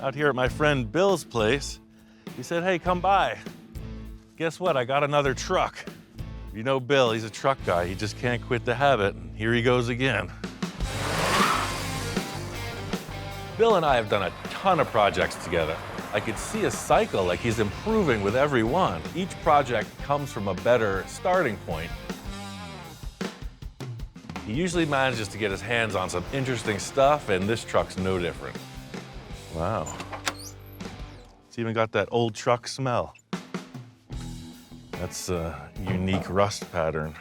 out here at my friend Bill's place. He said, hey, come by. Guess what? I got another truck. You know Bill, he's a truck guy. He just can't quit the habit. Here he goes again. Bill and I have done a ton of projects together. I could see a cycle, like he's improving with every one. Each project comes from a better starting point. He usually manages to get his hands on some interesting stuff, and this truck's no different. Wow. It's even got that old truck smell. That's a unique rust pattern.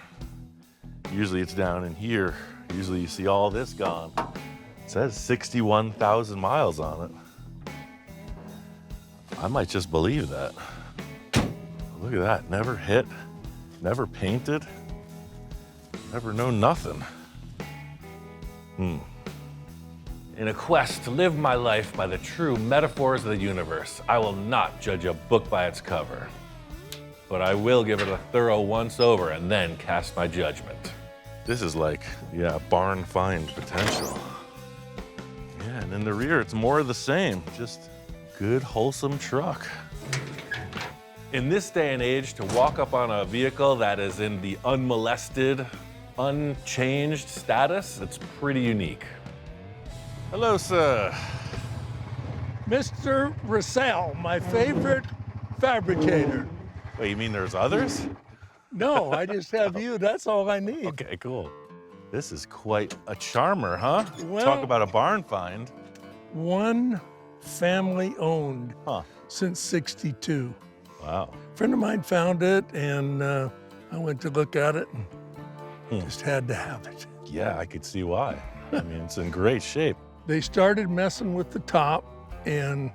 Usually it's down in here. Usually you see all this gone. It says 61,000 miles on it. I might just believe that. Look at that, never hit, never painted, never known nothing. In a quest to live my life by the true metaphors of the universe, I will not judge a book by its cover. But I will give it a thorough once-over and then cast my judgment. This is like, yeah, barn find potential. Yeah, and in the rear, it's more of the same. Just good, wholesome truck. In this day and age, to walk up on a vehicle that is in the unmolested, unchanged status, it's pretty unique. Hello, sir. Mr. Russell, my favorite fabricator. Wait, you mean there's others? No, I just have you. That's all I need. Okay, cool. This is quite a charmer, huh? Well, talk about a barn find. One family owned Huh. since '62. Wow. A friend of mine found it, and I went to look at it and just had to have it. Yeah, I could see why. I mean, it's in great shape. They started messing with the top and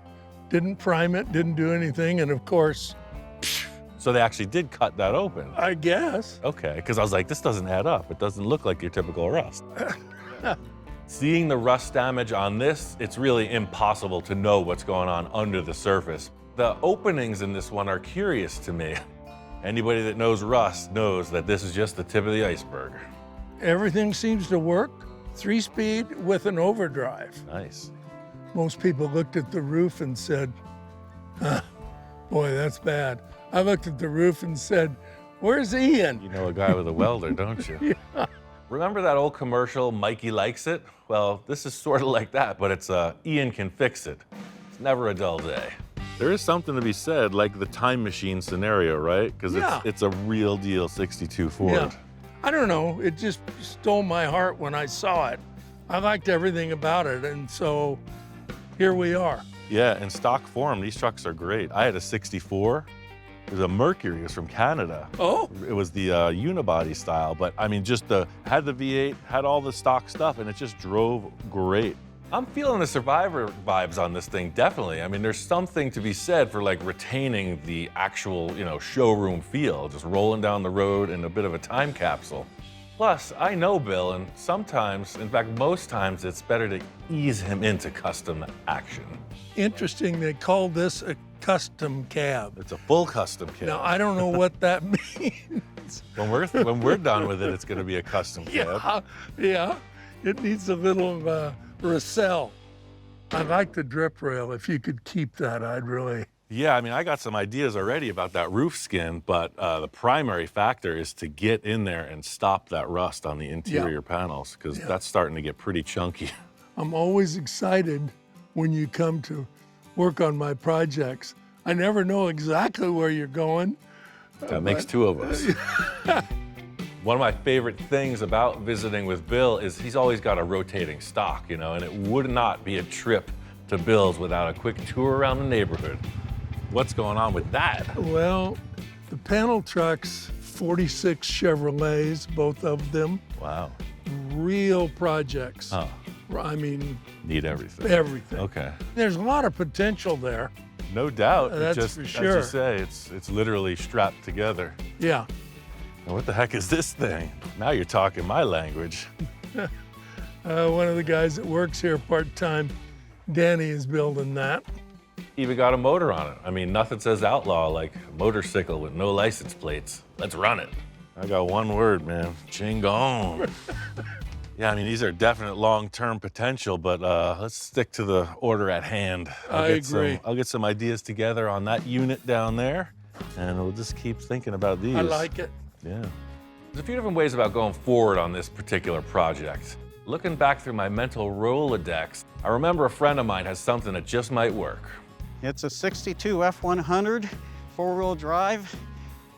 didn't prime it, didn't do anything, and of course, So they actually did cut that open. I guess. Okay, because I was like, this doesn't add up. It doesn't look like your typical rust. Seeing the rust damage on this, it's really impossible to know what's going on under the surface. The openings in this one are curious to me. Anybody that knows rust knows that this is just the tip of the iceberg. Everything seems to work. 3-speed with an overdrive. Nice. Most people looked at the roof and said, boy, that's bad. I looked at the roof and said, where's Ian? You know a guy with a welder, don't you? Yeah. Remember that old commercial, Mikey Likes It? Well, this is sort of like that, but it's Ian can fix it. It's never a dull day. There is something to be said, like the time machine scenario, right? Because Yeah. it's a real deal 62 Ford. Yeah. I don't know, it just stole my heart when I saw it. I liked everything about it, and so here we are. Yeah, in stock form, these trucks are great. I had a 64. It was a Mercury, it was from Canada. Oh, It was the unibody style, but I mean, had the V8, had all the stock stuff, and it just drove great. I'm feeling the Survivor vibes on this thing, definitely. I mean, there's something to be said for like retaining the actual, showroom feel, just rolling down the road in a bit of a time capsule. Plus, I know Bill, and sometimes, in fact, most times, it's better to ease him into custom action. interesting, they call this a custom cab. It's a full custom kit. Now, I don't know what that means. When we're done with it, it's going to be a custom cab. Yeah, it needs a little Russell. I like the drip rail. If you could keep that, I'd really. Yeah, I mean, I got some ideas already about that roof skin, but the primary factor is to get in there and stop that rust on the interior panels, because that's starting to get pretty chunky. I'm always excited when you come to work on my projects. I never know exactly where you're going. That makes two of us. One of my favorite things about visiting with Bill is he's always got a rotating stock, and it would not be a trip to Bill's without a quick tour around the neighborhood. What's going on with that? Well, the panel trucks, 46 Chevrolets, both of them, Wow. real projects. Huh. I mean, Need everything. everything. Okay. There's a lot of potential there. No doubt. It That's just, for as sure. you say, it's literally strapped together. Yeah. Now, what the heck is this thing? Now you're talking my language. One of the guys that works here part-time, Danny, is building that. Even got a motor on it. I mean, nothing says outlaw like a motorcycle with no license plates. Let's run it. I got one word, man. Chingon. Yeah, I mean, these are definite long-term potential, but let's stick to the order at hand. I agree. I'll get some ideas together on that unit down there, and we'll just keep thinking about these. I like it. Yeah. There's a few different ways about going forward on this particular project. Looking back through my mental Rolodex, I remember a friend of mine has something that just might work. It's a 62 F100 four-wheel drive.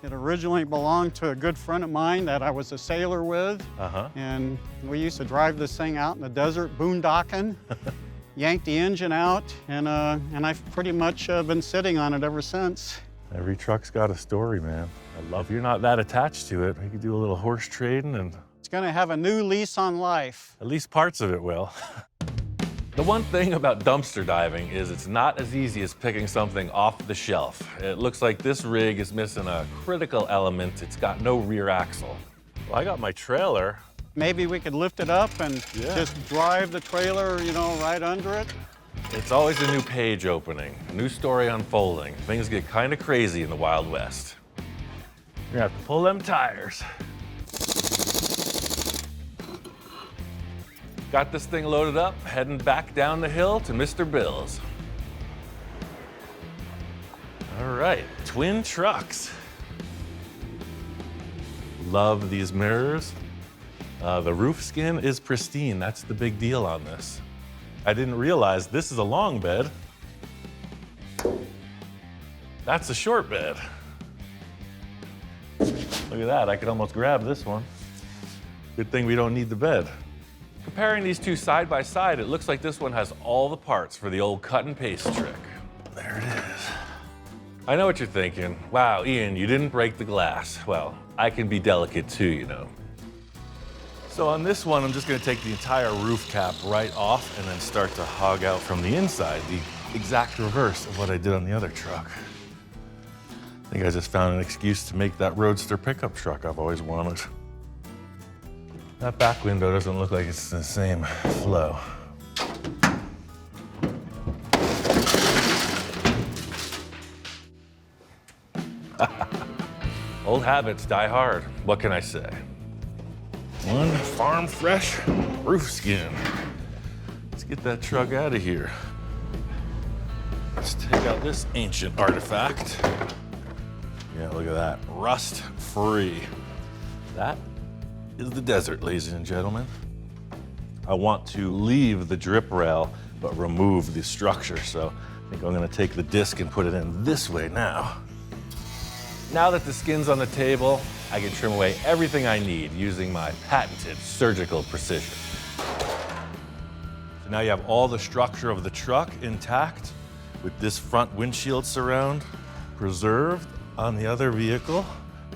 It originally belonged to a good friend of mine that I was a sailor with. And we used to drive this thing out in the desert, boondocking, yank the engine out, and I've pretty much been sitting on it ever since. Every truck's got a story, man. I love. If you're not that attached to it, we could do a little horse trading, and It's gonna have a new lease on life. at least parts of it will. The one thing about dumpster diving is it's not as easy as picking something off the shelf. It looks like this rig is missing a critical element. It's got no rear axle. Well, I got my trailer. Maybe we could lift it up and Yeah. just drive the trailer, you know, right under it. It's always a new page opening, a new story unfolding. Things get kind of crazy in the Wild West. You're gonna have to pull them tires. Got this thing loaded up, heading back down the hill to Mr. Bill's. All right, twin trucks. Love these mirrors. The roof skin is pristine. That's the big deal on this. I didn't realize this is a long bed. That's a short bed. Look at that, I could almost grab this one. Good thing we don't need the bed. Comparing these two side by side, it looks like this one has all the parts for the old cut and paste trick. There it is. I know what you're thinking. Wow, Ian, you didn't break the glass. Well, I can be delicate too, you know. So on this one, I'm just gonna take the entire roof cap right off and then start to hog out from the inside, the exact reverse of what I did on the other truck. I think I just found an excuse to make that roadster pickup truck I've always wanted. That back window doesn't look like it's the same flow. Old habits die hard. What can I say? One farm fresh roof skin. Let's get that truck out of here. Let's take out this ancient artifact. Yeah, look at that. Rust free. That is the desert, ladies and gentlemen. I want to leave the drip rail, but remove the structure. So I think I'm gonna take the disc and put it in this way now. Now that the skin's on the table, I can trim away everything I need using my patented surgical precision. So now you have all the structure of the truck intact with this front windshield surround preserved on the other vehicle.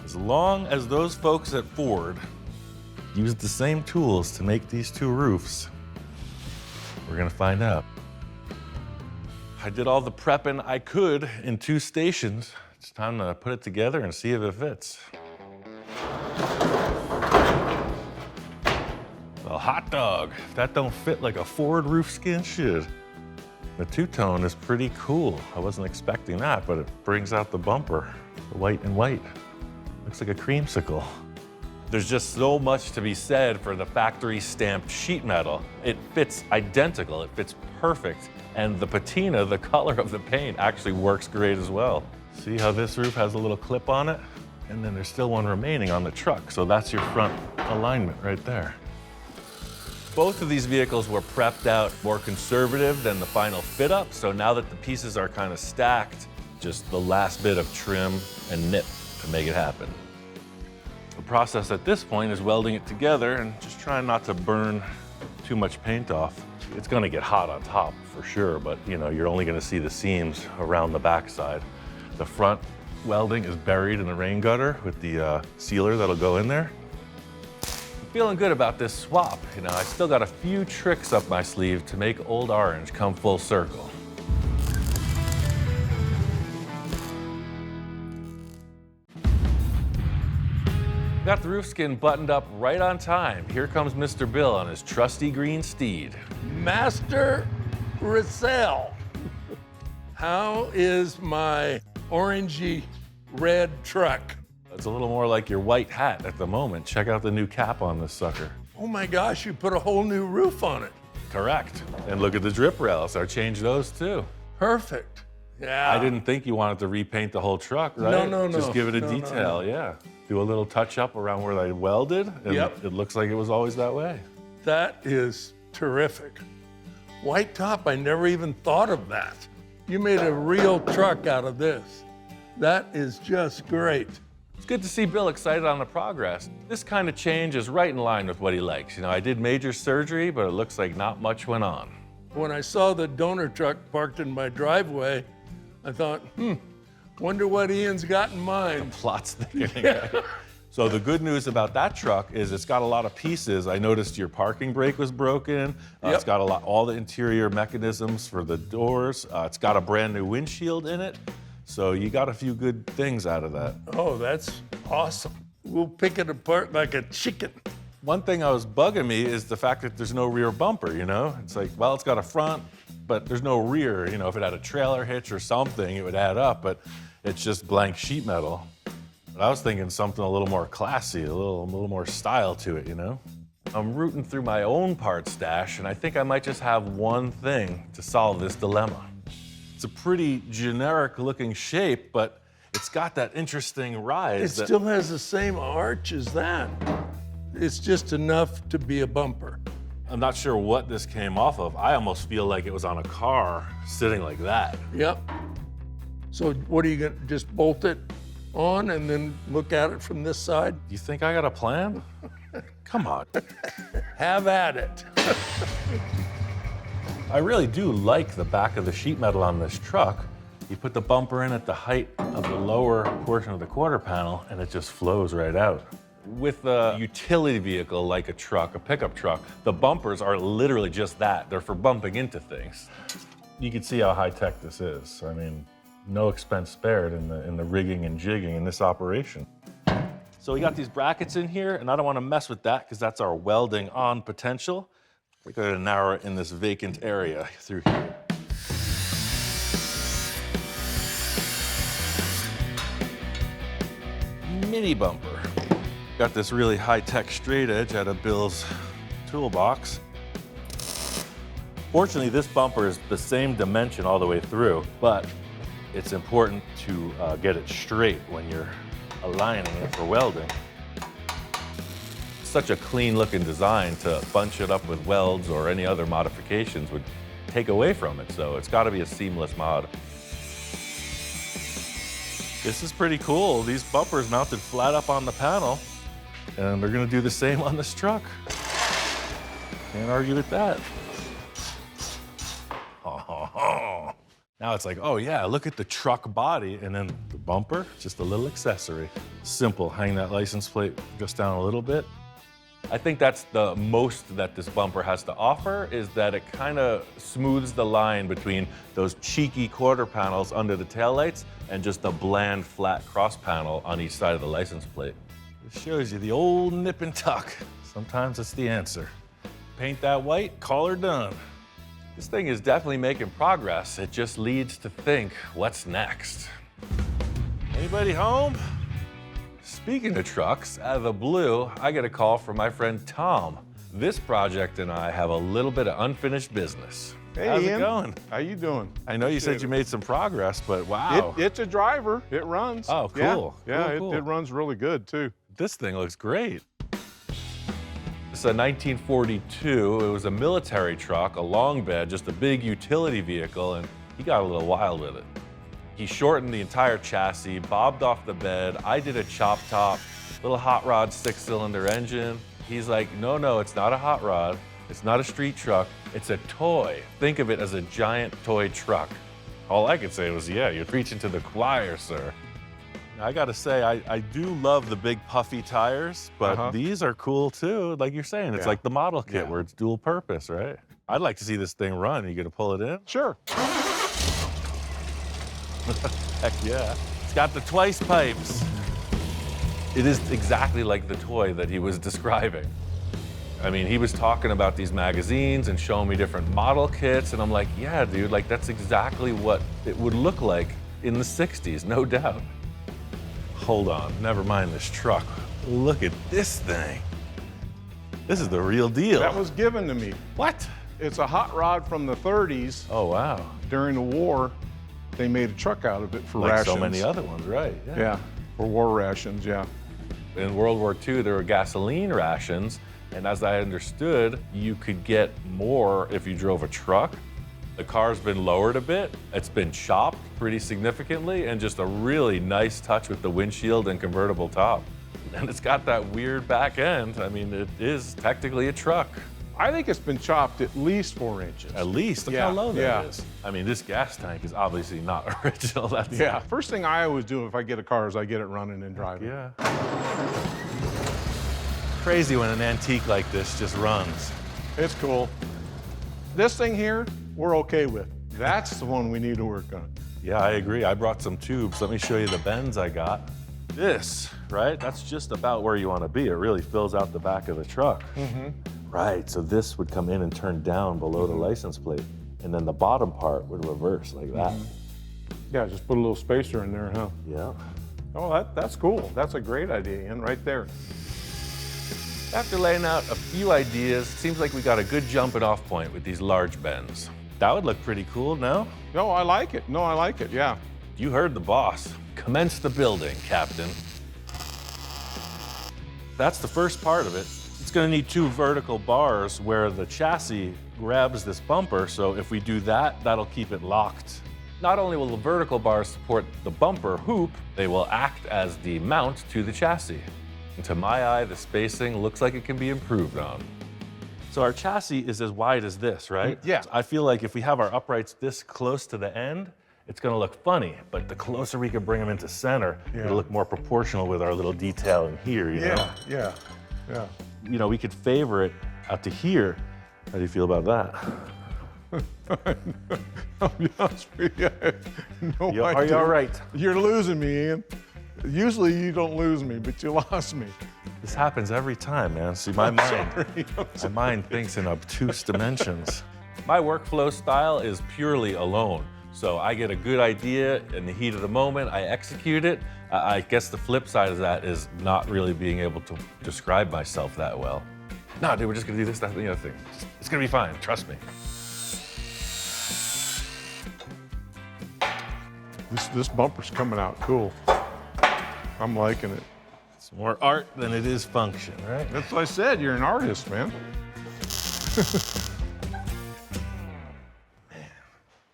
As long as those folks at Ford used the same tools to make these two roofs, we're gonna find out. I did all the prepping I could in 2 stations. It's time to put it together and see if it fits. A hot dog. If that don't fit like a Ford roof skin should. The two-tone is pretty cool. I wasn't expecting that, but it brings out the bumper. The white and white. Looks like a creamsicle. There's just so much to be said for the factory stamped sheet metal. It fits identical, it fits perfect. And the patina, the color of the paint, actually works great as well. See how this roof has a little clip on it? And then there's still one remaining on the truck. So that's your front alignment right there. Both of these vehicles were prepped out more conservative than the final fit up. So now that the pieces are kind of stacked, just the last bit of trim and nip to make it happen. The process at this point is welding it together and just trying not to burn too much paint off. It's gonna get hot on top for sure, but you know, you're only gonna see the seams around the backside. The front welding is buried in the rain gutter with the sealer that'll go in there. I'm feeling good about this swap. You know, I still got a few tricks up my sleeve to make Old Orange come full circle. Got the roof skin buttoned up right on time. Here comes Mr. Bill on his trusty green steed. Master Russell, how is my orangey red truck? It's a little more like your white hat at the moment. Check out the new cap on this sucker. Oh my gosh, you put a whole new roof on it. Correct. And look at the drip rails. I changed those too. Perfect. Yeah. I didn't think you wanted to repaint the whole truck, right? No. Just give it a No, detail, yeah. Do a little touch up around where I welded, and Yep. it looks like it was always that way. That is terrific. White top, I never even thought of that. You made a real truck out of this. That is just great. It's good to see Bill excited on the progress. This kind of change is right in line with what he likes. You know, I did major surgery, but it looks like not much went on. When I saw the donor truck parked in my driveway, I thought, wonder what Ian's got in mind. Plots thickening. So the good news about that truck is it's got a lot of pieces. I noticed your parking brake was broken. It's got all the interior mechanisms for the doors. It's got a brand new windshield in it. So you got a few good things out of that. Oh, that's awesome. We'll pick it apart like a chicken. One thing that was bugging me is the fact that there's no rear bumper, you know? It's like, well, it's got a front, but there's no rear. You know, if it had a trailer hitch or something, it would add up, but it's just blank sheet metal. But I was thinking something a little more classy, a little more style to it, you know? I'm rooting through my own part stash, and I think I might just have one thing to solve this dilemma. It's a pretty generic looking shape, but it's got that interesting rise. It still has the same arch as that. It's just enough to be a bumper. I'm not sure what this came off of. I almost feel like it was on a car sitting like that. Yep. So what are you gonna, just bolt it on and then look at it from this side? You think I got a plan? Come on. Have at it. I really do like the back of the sheet metal on this truck. You put the bumper in at the height of the lower portion of the quarter panel and it just flows right out. With a utility vehicle like a truck, a pickup truck, the bumpers are literally just that. They're for bumping into things. You can see how high tech this is. I mean, no expense spared in the rigging and jigging in this operation. So we got these brackets in here, and I don't want to mess with that because that's our welding on potential. We're going to narrow it in this vacant area through here. Mini bumper. Got this really high-tech straight edge out of Bill's toolbox. Fortunately, this bumper is the same dimension all the way through, but it's important to get it straight when you're aligning it for welding. Such a clean-looking design to bunch it up with welds or any other modifications would take away from it, so it's got to be a seamless mod. This is pretty cool. These bumpers mounted flat up on the panel, and they're going to do the same on this truck. Can't argue with that. Now it's like, oh yeah, look at the truck body, and then the bumper, just a little accessory. Simple, hang that license plate just down a little bit. I think that's the most that this bumper has to offer, is that it kind of smooths the line between those cheeky quarter panels under the taillights and just a bland flat cross panel on each side of the license plate. It shows you the old nip and tuck. Sometimes it's the answer. Paint that white, call her done. This thing is definitely making progress. It just leads to think, what's next? Anybody home? Speaking of trucks, out of the blue, I get a call from my friend Tom. This project and I have a little bit of unfinished business. Hey, How's Ian. it going? How you doing? I know you said you made some progress, but wow. It's a driver. It runs. Oh, cool. Yeah, Cool. It runs really good too. This thing looks great. It's a 1942. It was a military truck, a long bed, just a big utility vehicle, and he got a little wild with it. He shortened the entire chassis, bobbed off the bed. I did a chop top, little hot rod 6-cylinder engine. He's like, no, it's not a hot rod. It's not a street truck. It's a toy. Think of it as a giant toy truck. All I could say was, yeah, you're preaching to the choir, sir. I gotta say, I do love the big puffy tires, but these are cool too. Like you're saying, it's like the model kit where it's dual purpose, right? I'd like to see this thing run. You gonna pull it in? Sure. Heck yeah. It's got the twice pipes. It is exactly like the toy that he was describing. I mean, he was talking about these magazines and showing me different model kits, and I'm like, yeah, dude, like that's exactly what it would look like in the 60s, no doubt. Hold on, never mind this truck. Look at this thing. This is the real deal. That was given to me. What? It's a hot rod from the 30s. Oh, wow. During the war, they made a truck out of it for Like rations. so many other ones, right? Yeah, for war rations, yeah. In World War II, there were gasoline rations, and as I understood, you could get more if you drove a truck. The car's been lowered a bit. It's been chopped pretty significantly, and just a really nice touch with the windshield and convertible top. And it's got that weird back end. I mean, it is technically a truck. I think it's been chopped at least 4 inches. At least, look Yeah, how low that yeah. is. I mean, this gas tank is obviously not original. That's Yeah, first thing I always do if I get a car is I get it running and driving. Yeah. Crazy when an antique like this just runs. It's cool. This thing here, we're okay with. That's the one we need to work on. Yeah, I agree. I brought some tubes. Let me show you the bends I got. This, right? That's just about where you want to be. It really fills out the back of the truck. Right, so this would come in and turn down below the license plate, and then the bottom part would reverse like that. Yeah, just put a little spacer in there, huh? Yeah. Oh, that's cool. That's a great idea, Ian, right there. After laying out a few ideas, it seems like we got a good jumping off point with these large bends. That would look pretty cool, no? No, I like it. No, I like it, yeah. You heard the boss. Commence the building, Captain. That's the first part of it. It's gonna need 2 vertical bars where the chassis grabs this bumper, so if we do that, that'll keep it locked. Not only will the vertical bars support the bumper hoop, they will act as the mount to the chassis. And to my eye, the spacing looks like it can be improved on. So our chassis is as wide as this, right? Yeah. I feel like if we have our uprights this close to the end, it's gonna look funny, but the closer we can bring them into center, it'll look more proportional with our little detail in here, you know? Yeah. You know, we could favor it out to here. How do you feel about that? I'll be honest with you. No Are you idea. all right? You're losing me, Ian. Usually you don't lose me, but you lost me. This happens every time, man. See, my mind thinks in obtuse dimensions. My workflow style is purely alone. So I get a good idea in the heat of the moment, I execute it. I guess the flip side of that is not really being able to describe myself that well. No, dude, we're just gonna do this, that, and the other thing. It's gonna be fine, trust me. This bumper's coming out cool. I'm liking it. It's more art than it is function, right? That's what I said, you're an artist, man.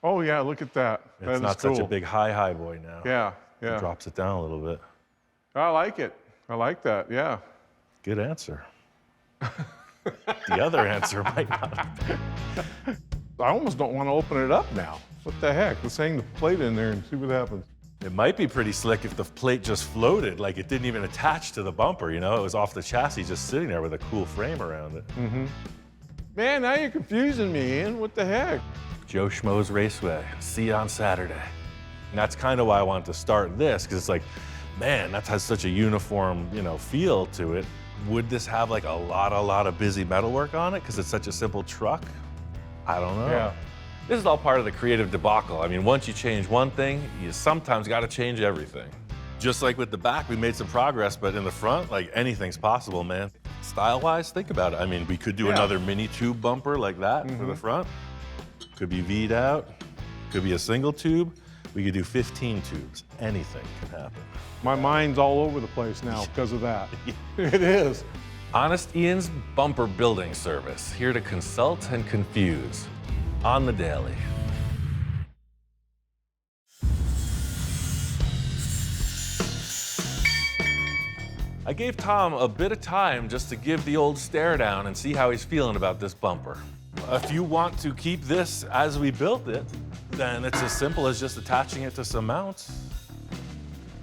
Oh yeah, look at that. That It's is not cool. such a big high boy now. Yeah, It yeah. drops it down a little bit. I like it. I like that, yeah. Good answer. The other answer might not. I almost don't want to open it up now. What the heck? Let's hang the plate in there and see what happens. It might be pretty slick if the plate just floated, like it didn't even attach to the bumper, you know? It was off the chassis just sitting there with a cool frame around it. Man, now you're confusing me, Ian. What the heck? Joe Schmo's Raceway, see you on Saturday. And that's kind of why I wanted to start this, because it's like, man, that has such a uniform, you know, feel to it. Would this have like a lot of busy metalwork on it because it's such a simple truck? I don't know. Yeah. This is all part of the creative debacle. I mean, once you change one thing, you sometimes got to change everything. Just like with the back, we made some progress, but in the front, like anything's possible, man. Style-wise, think about it. I mean, we could do another mini tube bumper like that for the front. Could be V'd out, could be a single tube. We could do 15 tubes. Anything can happen. My mind's all over the place now because of that. It is. Honest Ian's Bumper Building Service, here to consult and confuse. On the daily. I gave Tom a bit of time just to give the old stare down and see how he's feeling about this bumper. If you want to keep this as we built it, then it's as simple as just attaching it to some mounts.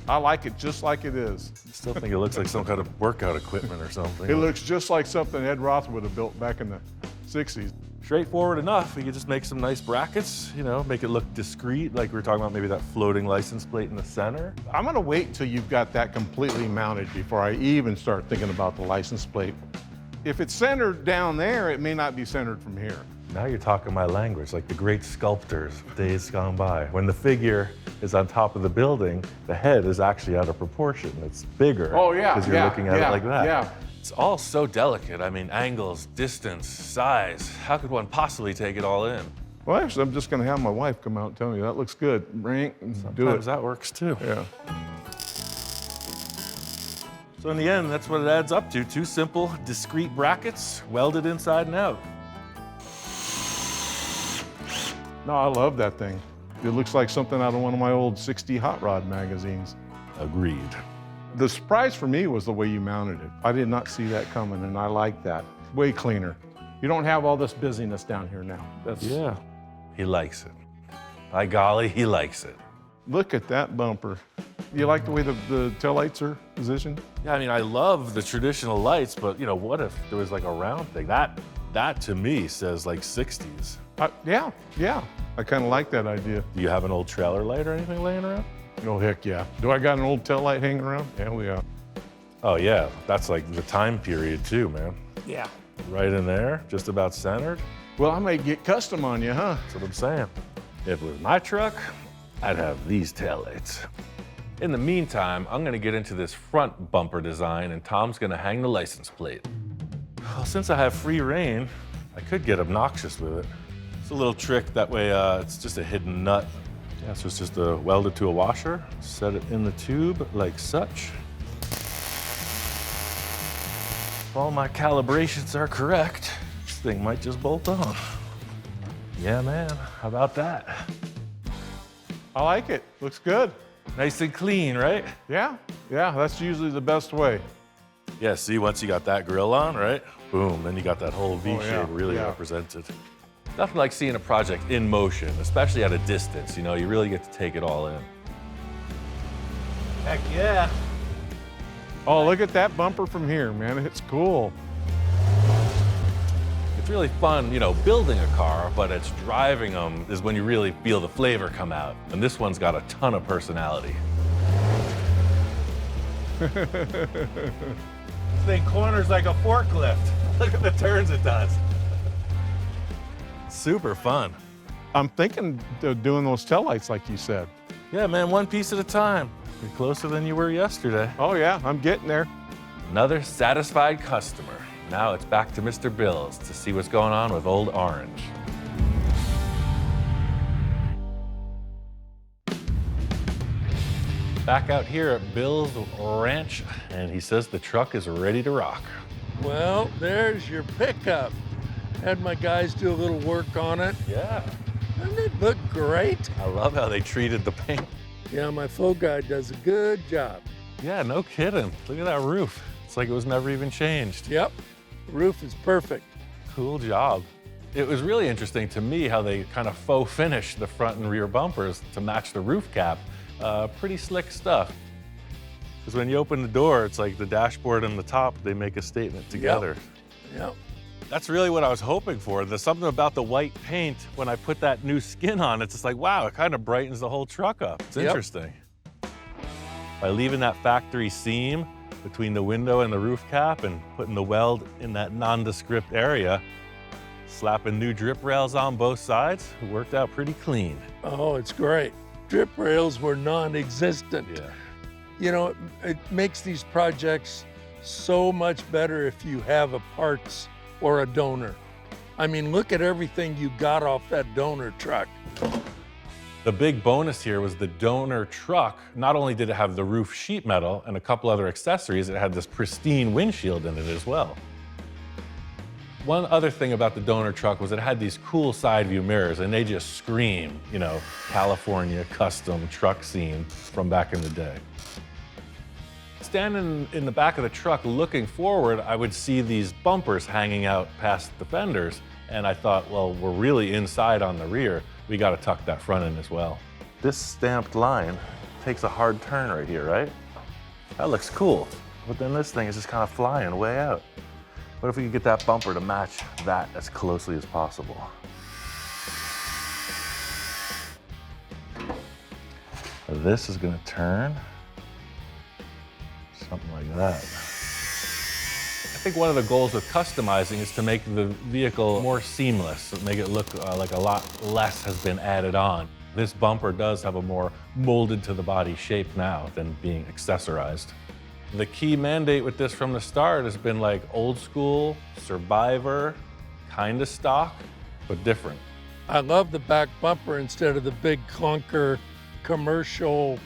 I like it just like it is. I still think it looks like some kind of workout equipment or something. It looks just like something Ed Roth would have built back in the 60s. Straightforward enough. We could just make some nice brackets, you know, make it look discreet, like we were talking about maybe that floating license plate in the center. I'm gonna wait till you've got that completely mounted before I even start thinking about the license plate. If it's centered down there, it may not be centered from here. Now you're talking my language, like the great sculptors of days gone by. When the figure is on top of the building, the head is actually out of proportion. It's bigger. Oh, yeah, because you're yeah, looking at yeah, it like that. yeah. It's all so delicate. I mean, angles, distance, size. How could one possibly take it all in? Well, actually, I'm just gonna have my wife come out and tell me, that looks good. Bring it, do it. Sometimes that works too. Yeah. So in the end, that's what it adds up to. 2 simple, discrete brackets, welded inside and out. No, I love that thing. It looks like something out of one of my old 60 hot rod magazines. Agreed. The surprise for me was the way you mounted it. I did not see that coming, and I like that. Way cleaner. You don't have all this busyness down here now. Yeah. He likes it. By golly, he likes it. Look at that bumper. You like the way the taillights are positioned? Yeah, I mean, I love the traditional lights, but what if there was like a round thing? That to me says like 60s. Yeah. I kind of like that idea. Do you have an old trailer light or anything laying around? Oh, heck yeah. Do I got an old taillight hanging around? Hell yeah. Oh yeah, that's like the time period too, man. Yeah. Right in there, just about centered. Well, I may get custom on you, huh? That's what I'm saying. If it was my truck, I'd have these taillights. In the meantime, I'm gonna get into this front bumper design and Tom's gonna hang the license plate. Well, since I have free reign, I could get obnoxious with it. It's a little trick, that way it's just a hidden nut. Yeah, so it's just welded to a washer, set it in the tube like such. If all my calibrations are correct, this thing might just bolt on. Yeah, man, how about that? I like it. Looks good. Nice and clean, right? Yeah, that's usually the best way. Yeah, see, once you got that grill on, right? Boom, then you got that whole V shape really represented. Nothing like seeing a project in motion, especially at a distance. You really get to take it all in. Heck yeah. Oh, look at that bumper from here, man. It's cool. It's really fun, building a car, but it's driving them is when you really feel the flavor come out. And this one's got a ton of personality. This thing corners like a forklift. Look at the turns it does. Super fun. I'm thinking of doing those taillights like you said. Yeah, man, one piece at a time. You're closer than you were yesterday. Oh yeah, I'm getting there. Another satisfied customer. Now it's back to Mr. Bill's to see what's going on with Old Orange. Back out here at Bill's Ranch, and he says the truck is ready to rock. Well, there's your pickup. Had my guys do a little work on it. Yeah. Doesn't it look great? I love how they treated the paint. Yeah, my full guy does a good job. Yeah, no kidding. Look at that roof. It's like it was never even changed. Yep, the roof is perfect. Cool job. It was really interesting to me how they kind of faux finished the front and rear bumpers to match the roof cap. Pretty slick stuff. Because when you open the door, it's like the dashboard and the top, they make a statement together. Yep. That's really what I was hoping for. There's something about the white paint, when I put that new skin on, it's just like, wow, it kind of brightens the whole truck up. It's interesting. By leaving that factory seam between the window and the roof cap and putting the weld in that nondescript area, slapping new drip rails on both sides, it worked out pretty clean. Oh, it's great. Drip rails were non-existent. Yeah. It makes these projects so much better if you have a parts or a donor. I mean, look at everything you got off that donor truck. The big bonus here was the donor truck. Not only did it have the roof sheet metal and a couple other accessories, it had this pristine windshield in it as well. One other thing about the donor truck was it had these cool side view mirrors, and they just scream, California custom truck scene from back in the day. Standing in the back of the truck looking forward, I would see these bumpers hanging out past the fenders, and I thought, well, we're really inside on the rear. We got to tuck that front in as well. This stamped line takes a hard turn right here, right? That looks cool, but then this thing is just kind of flying way out. What if we could get that bumper to match that as closely as possible? This is going to turn. Something like that. I think one of the goals with customizing is to make the vehicle more seamless, make it look like a lot less has been added on. This bumper does have a more molded to the body shape now than being accessorized. The key mandate with this from the start has been like old school, survivor, kind of stock, but different. I love the back bumper instead of the big clunker commercial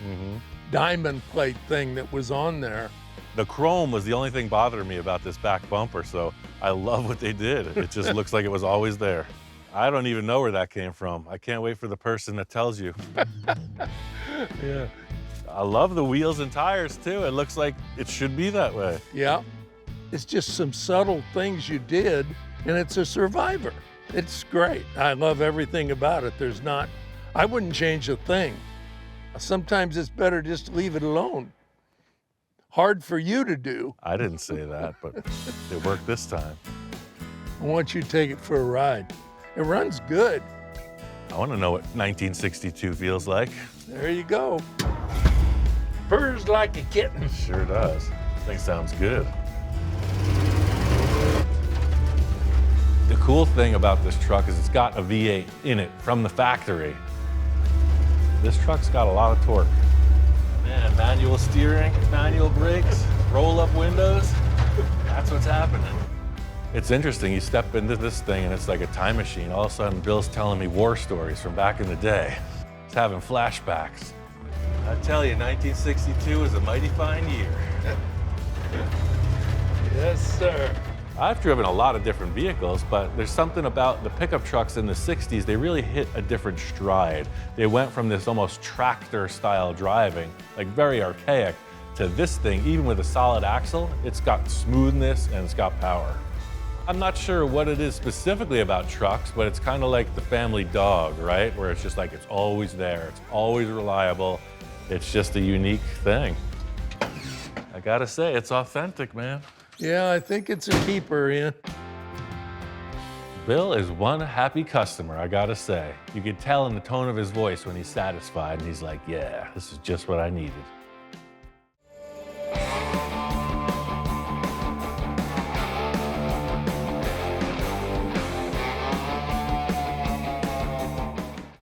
diamond plate thing that was on there. The chrome was the only thing bothering me about this back bumper, so I love what they did. It just looks like it was always there. I don't even know where that came from. I can't wait for the person that tells you. Yeah. I love the wheels and tires too. It looks like it should be that way. Yeah. It's just some subtle things you did, and it's a survivor. It's great. I love everything about it. I wouldn't change a thing. Sometimes it's better just to leave it alone. Hard for you to do. I didn't say that, but it worked this time. I want you to take it for a ride. It runs good. I want to know what 1962 feels like. There you go. Purrs like a kitten. Sure does. This thing sounds good. The cool thing about this truck is it's got a V8 in it from the factory. This truck's got a lot of torque. Man, manual steering, manual brakes, roll-up windows. That's what's happening. It's interesting, you step into this thing and it's like a time machine. All of a sudden, Bill's telling me war stories from back in the day. He's having flashbacks. I tell you, 1962 was a mighty fine year. Yes, sir. I've driven a lot of different vehicles, but there's something about the pickup trucks in the 60s, they really hit a different stride. They went from this almost tractor-style driving, like very archaic, to this thing, even with a solid axle, it's got smoothness and it's got power. I'm not sure what it is specifically about trucks, but it's kind of like the family dog, right? Where it's just like, it's always there, it's always reliable. It's just a unique thing. I gotta say, it's authentic, man. Yeah, I think it's a keeper, Ian. Bill is one happy customer, I gotta say. You could tell in the tone of his voice when he's satisfied and he's like, yeah, this is just what I needed.